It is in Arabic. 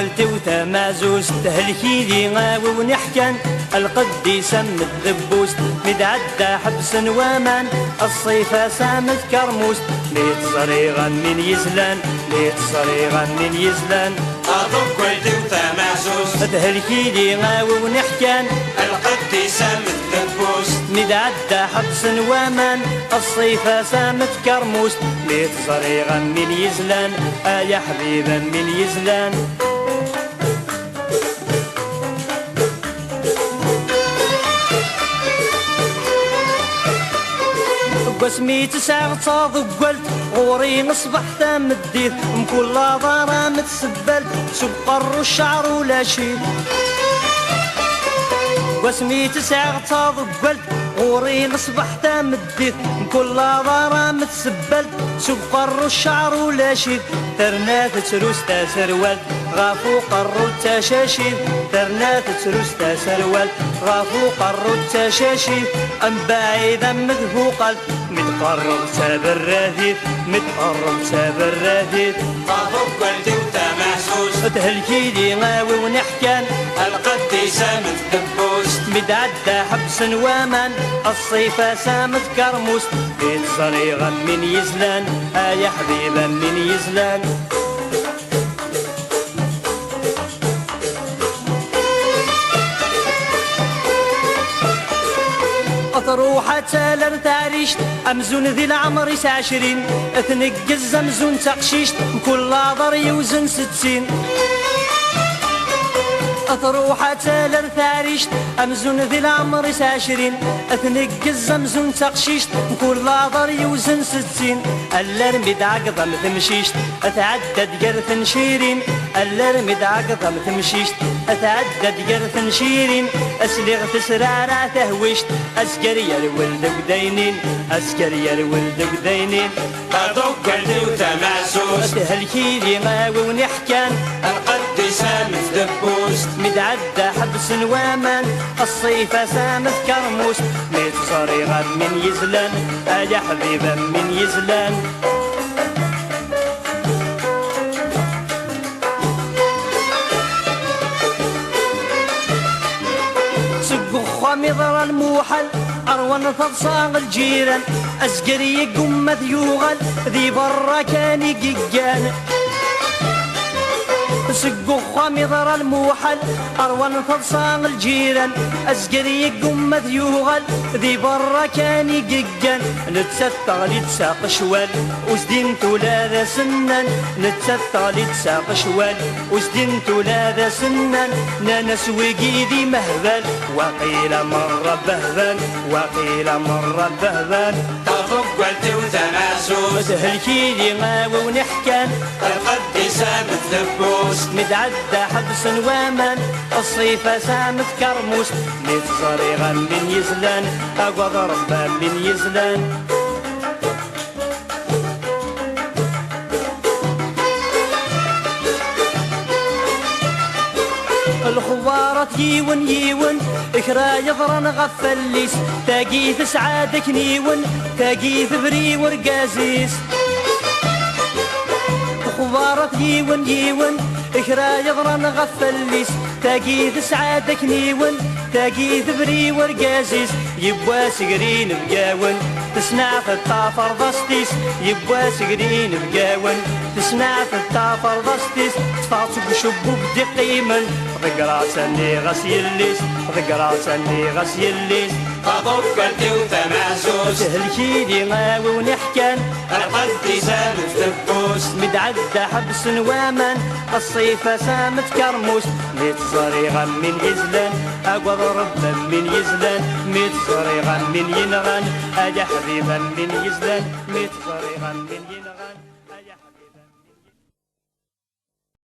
قلتي وتمازوس تهلكي لي غاوي ونحكن القديس متغبوس متعدى حبس وامان الصيفة سامت كرموس ليت صريغا من يزلان ليت صريغا من يزلان قلتي وتمازوس تهلكي لي غاوي ونحكن القديس متغبوس متعدى حبس وامان الصيفة سامت كرموس ليت صريغا من يزلان يا حبيبا من يزلان واسمي تسع تصاض قلت غوري نصبح مديت مكل ضارة متسبلت سبقر الشعر ولا شي واسمي تسع تصاض قلت غوري نصبح مديت مكل ضارة متسبلت سبقر الشعر ولا شي ترنات تروس تسروال غافو قرو التشاشيد ترنات تروس تسروال غافو قرو التشاشيد ام بعيدا مذهو قلب متقرب ساب الراديد متقرب ساب الراديد غافو قلتي وتمازوس تهلكي لي غاوي ونحكان القديس متغبوس متعدى حبس وامان الصيفة سامت كرموس بيت صريغا من يزلان يا حبيبا من يزلان تروح تالر تعريشت أمزون ذي العمر 20 تنقز أمزون تقشيشت كل ضر يوزن 60 تروح تالر تعريشت أمزون ذي العمر 20 تنقز أمزون تقشيشت كل ضر يوزن 60 اللرمي دعقضم تمشيشت أتعدد قرث شيرين اللرمي دعقضم تمشيشت أتعدد قرث شيرين أسلغ تسرارع تهويشت أسكري الولد بدينين أسكري الولد بدينين قلتي وتمازوس تهلكي لي غاوي ونحكان القديس متغبوس متعدى حبس وامان الصيفة سامت كرموس ميت صريغا من يزلان يا حبيبا من يزلان مضر الموحل أروان تضصاغ الجيران أسقري قمة يوغل ذي برا كان يقيان سقوخ مضر الموحل أروان تضصاغ الجيران أسقري قمة يوغل ذي برا كان يقيان نتستغ لتساق شوال وسدين تولاذا سنان نتستغ لتساق شوال وسدين تولاذا سنان نانس وقيدي مهبل وقيل مرة بهبل وقيل مرة بهبل قلتي وتمازوس تهلكي لي غاوي ونحكان القديس متغبوس متعدى حبس وامان الصيفة سامت كرموس ميت صريغا من يزلان أقوض ربا من يزلان الخوارة يون يون إكرا يضرن غفليس تاقيث سعادك نيون تاقيث بري ورقازيس الخوارة يون يون إكرا يضرن غفليس تاقيث سعادك نيون تاقيث بري ورقازيس يبوا سقرين بقاون تسنع في الطافر ضستيس يبوا سقرين بقاون تسنع في الطافر ضستيس تفاصق شبوك دي قيمن ذكرى سني غسيليس ذكرى سني غسيليس قلتي وتمازوس تهلكي لي غاوي ونحكان القديس متغبوس متعدى حبس وامان الصيفة سامت كرموس ميت صريغا من يزلان أقوض ربا من يزلان ميت صريغا من ينغان أجا حبيبا من يزلان ميت صريغا من ينغان أجا حبيبا